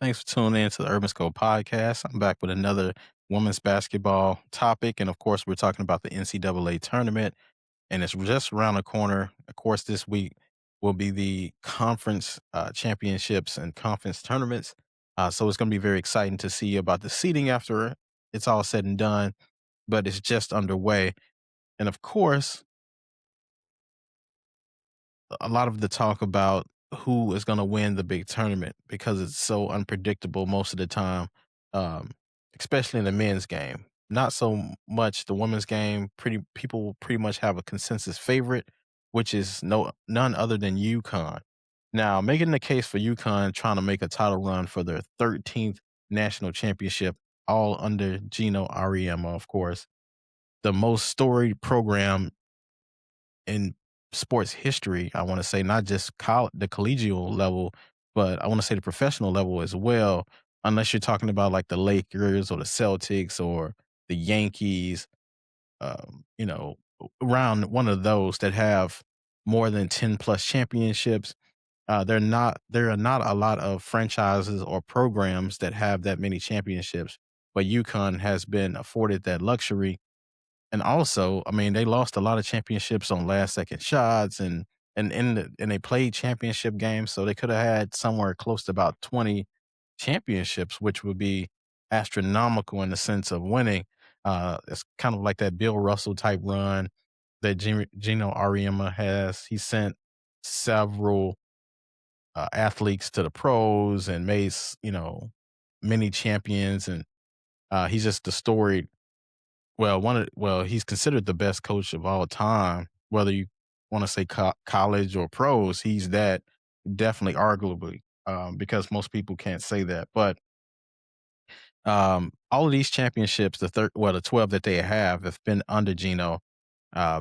Thanks for tuning in to the Urban School Podcast. I'm back with another women's basketball topic. And of course, we're talking about the NCAA tournament, and it's just around the corner. Of course, this week will be the conference championships and conference tournaments. So it's going to be very exciting to see about the seeding after it's all said and done, but it's just underway. And of course, a lot of the talk about who is going to win the big tournament because it's so unpredictable most of the time, um, especially in the men's game. Not so much the women's game. Pretty people pretty much have a consensus favorite, which is none other than UConn. Now, making the case for UConn trying to make a title run for their 13th national championship, all under Gino Ariema, of course, the most storied program in sports history, I wanna say, not just the collegial level, but I wanna say the professional level as well, unless you're talking about, like, the Lakers or the Celtics or the Yankees, around one of those that have more than 10 plus championships. There are not a lot of franchises or programs that have that many championships, but UConn has been afforded that luxury, and also, I mean, they lost a lot of championships on last second shots and they played championship games, so they could have had somewhere close to about 20 championships, which would be astronomical in the sense of winning. It's kind of like that Bill Russell type run that Gino Ariema has. He sent several athletes to the pros and made many champions, and he's just the storied he's considered the best coach of all time, whether you wanna say college or pros, he's that definitely arguably, because most people can't say that, but, all of these championships, the 12 that they have been under Geno,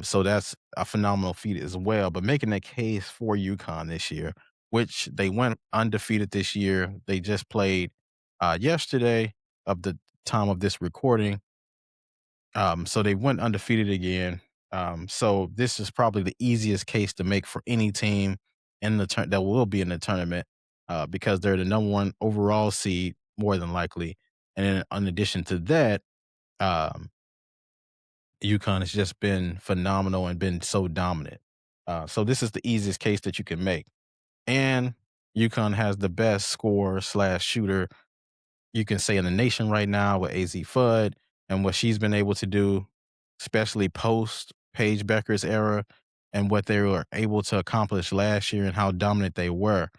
so that's a phenomenal feat as well, but making a case for UConn this year, which they went undefeated this year. They just played, yesterday of the time of this recording. So they went undefeated again. So this is probably the easiest case to make for any team in the that will be in the tournament, because they're the number one overall seed more than likely. And then in addition to that, um, UConn has just been phenomenal and been so dominant. So this is the easiest case that you can make. And UConn has the best scorer slash shooter you can say in the nation right now with AZ Fudd and what she's been able to do, especially post Paige Becker's era and what they were able to accomplish last year and how dominant they were.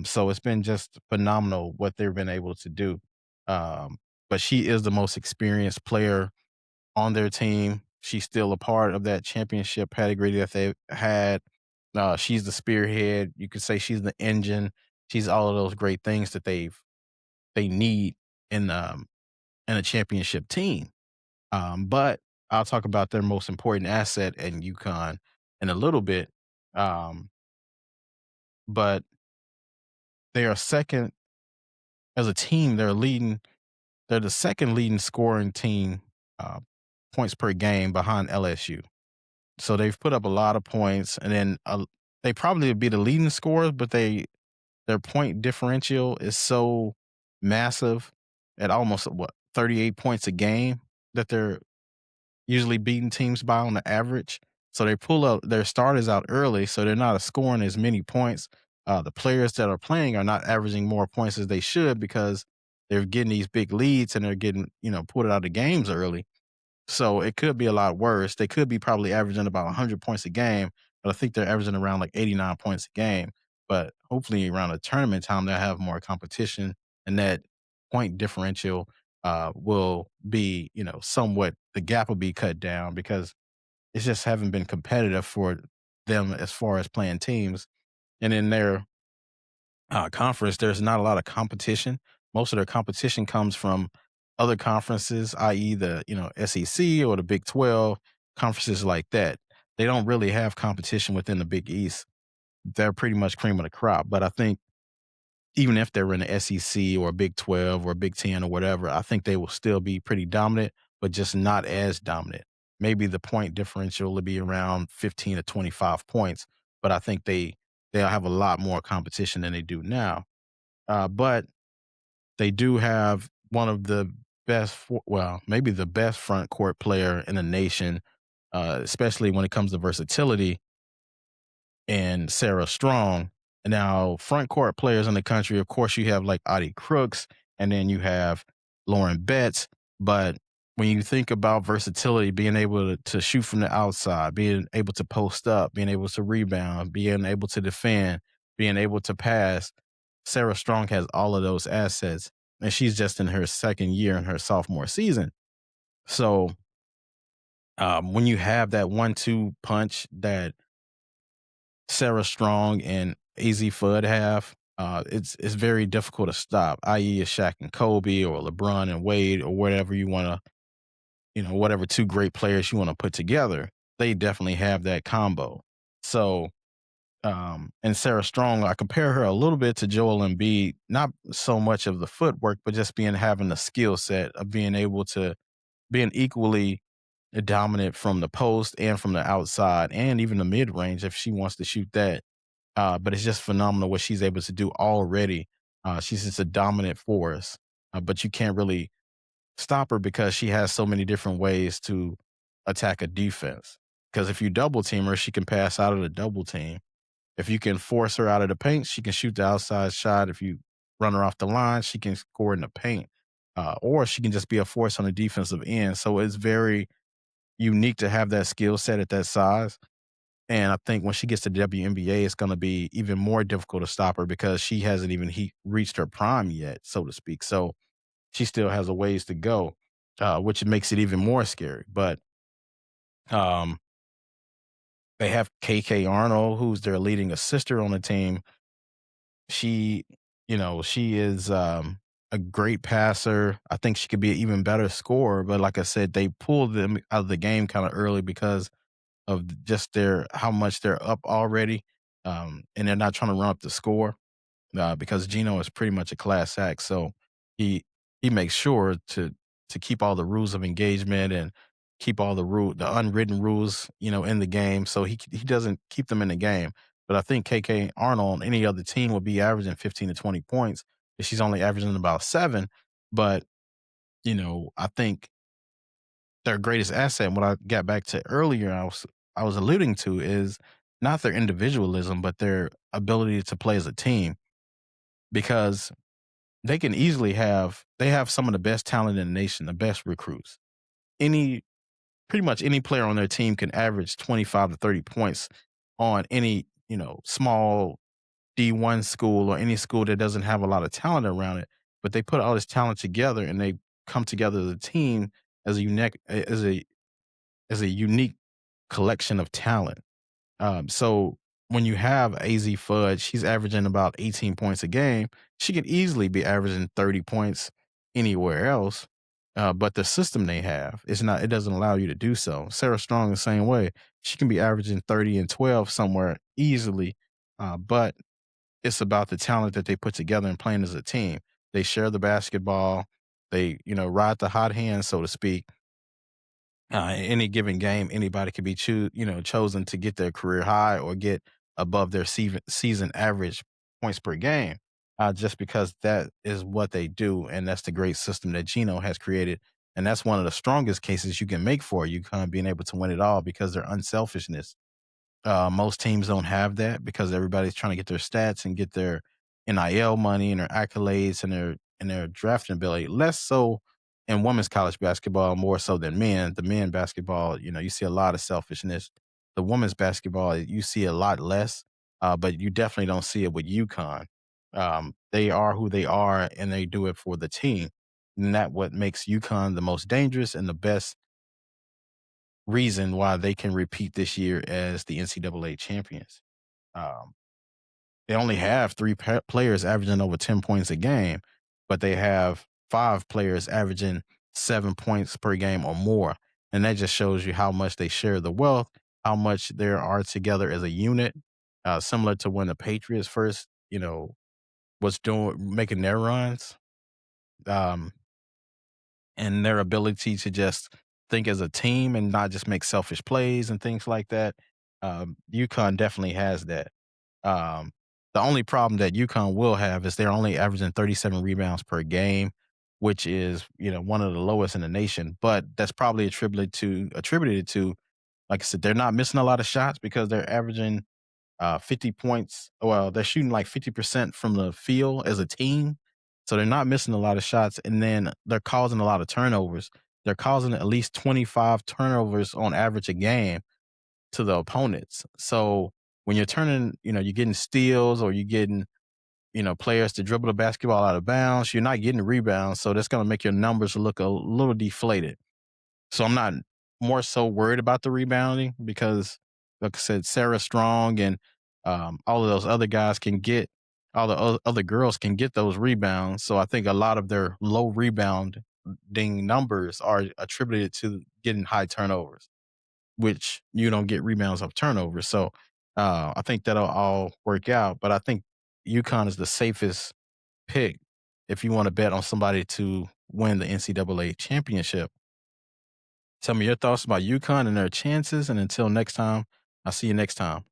So it's been just phenomenal what they've been able to do. Um, but she is the most experienced player on their team. She's still a part of that championship pedigree that they've had. She's the spearhead. You could say she's the engine. She's all of those great things that they need in in a championship team. But I'll talk about their most important asset in UConn in a little bit. Um, but they are second as a team. They're leading. They're the second leading scoring team, uh, points per game behind LSU. So they've put up a lot of points, and then they probably would be the leading scorers, but their point differential is so massive at almost 38 points a game that they're usually beating teams by on the average. So they pull up their starters out early, so they're not scoring as many points. The players that are playing are not averaging more points as they should because they're getting these big leads and they're getting, pulled out of games early. So it could be a lot worse. They could be probably averaging about 100 points a game, but I think they're averaging around like 89 points a game. But hopefully around the tournament time, they'll have more competition and that point differential will be, somewhat the gap will be cut down because it's just haven't been competitive for them as far as playing teams. And in their conference, there's not a lot of competition. Most of their competition comes from other conferences, i.e., the SEC or the Big 12 conferences like that. They don't really have competition within the Big East. They're pretty much cream of the crop. But I think even if they're in the SEC or Big 12 or Big 10 or whatever, I think they will still be pretty dominant, but just not as dominant. Maybe the point differential will be around 15 to 25 points, but I think they'll have a lot more competition than they do now. But They do have one of the well, maybe the best front court player in the nation, especially when it comes to versatility, and Sarah Strong. Now, front court players in the country, of course, you have like Audie Crooks, and then you have Lauren Betts. But when you think about versatility, being able to shoot from the outside, being able to post up, being able to rebound, being able to defend, being able to pass, Sarah Strong has all of those assets. And she's just in her second year in her sophomore season. So when you have that 1-2 punch that Sarah Strong and AZ Fudd have, it's very difficult to stop, i.e., a Shaq and Kobe or LeBron and Wade or whatever you want to, whatever two great players you want to put together. They definitely have that combo. So, and Sarah Strong, I compare her a little bit to Joel Embiid, not so much of the footwork, but just having the skill set of being able to being equally dominant from the post and from the outside and even the mid range if she wants to shoot that. But it's just phenomenal what she's able to do already. She's just a dominant force, but you can't really stop her because she has so many different ways to attack a defense. Because if you double team her, she can pass out of the double team. If you can force her out of the paint, she can shoot the outside shot. If you run her off the line, she can score in the paint. Or she can just be a force on the defensive end. So it's very unique to have that skill set at that size. And I think when she gets to the WNBA, it's going to be even more difficult to stop her because she hasn't even reached her prime yet, so to speak. So she still has a ways to go, which makes it even more scary. But um, they have KK Arnold, who's their leading assister on the team. She, she is a great passer. I think she could be an even better scorer. But like I said, they pulled them out of the game kind of early because of just their how much they're up already, and they're not trying to run up the score because Gino is pretty much a class act. So he he makes sure to keep all the rules of engagement and keep all the unwritten rules in the game. So he doesn't keep them in the game. But I think KK Arnold on any other team would be averaging 15 to 20 points. And she's only averaging about 7. But I think their greatest asset, and what I got back to earlier, I was alluding to is not their individualism, but their ability to play as a team because they have some of the best talent in the nation, the best recruits. Any Pretty much any player on their team can average 25 to 30 points on any, small D1 school or any school that doesn't have a lot of talent around it, but they put all this talent together and they come together as a team as a unique as a unique collection of talent. So when you have AZ Fudge, she's averaging about 18 points a game. She could easily be averaging 30 points anywhere else. But the system they have is not, it doesn't allow you to do so. Sarah Strong, the same way. She can be averaging 30 and 12 somewhere easily. But it's about the talent that they put together and playing as a team. They share the basketball. They, ride the hot hand, so to speak. In any given game, anybody could be chosen to get their career high or get above their season average points per game, just because that is what they do, and that's the great system that Gino has created, and that's one of the strongest cases you can make for UConn being able to win it all because their unselfishness. Most teams don't have that because everybody's trying to get their stats and get their NIL money and their accolades and their drafting ability. Less so in women's college basketball, more so than men. The men basketball, you see a lot of selfishness. The women's basketball, you see a lot less, but you definitely don't see it with UConn. They are who they are, and they do it for the team. And that what makes UConn the most dangerous and the best reason why they can repeat this year as the NCAA champions. Um, they only have players averaging over 10 points a game, but they have 5 players averaging 7 points per game or more. And that just shows you how much they share the wealth, how much they are together as a unit, similar to when the Patriots first, was making their runs. Um, and their ability to just think as a team and not just make selfish plays and things like that. UConn definitely has that. Um, The only problem that UConn will have is they're only averaging 37 rebounds per game, which is, one of the lowest in the nation. But that's probably attributed to, like I said, they're not missing a lot of shots because they're averaging 50 points. Well, they're shooting like 50% from the field as a team. So they're not missing a lot of shots. And then they're causing a lot of turnovers. They're causing at least 25 turnovers on average a game to the opponents. So when you're you're getting steals or you're getting, players to dribble the basketball out of bounds, you're not getting rebounds. So that's going to make your numbers look a little deflated. So I'm not more so worried about the rebounding because, like I said, Sarah Strong and all of those other guys all the other girls can get those rebounds. So I think a lot of their low rebounding numbers are attributed to getting high turnovers, which you don't get rebounds off turnovers. So I think that'll all work out. But I think UConn is the safest pick if you want to bet on somebody to win the NCAA championship. Tell me your thoughts about UConn and their chances. And until next time, I'll see you next time.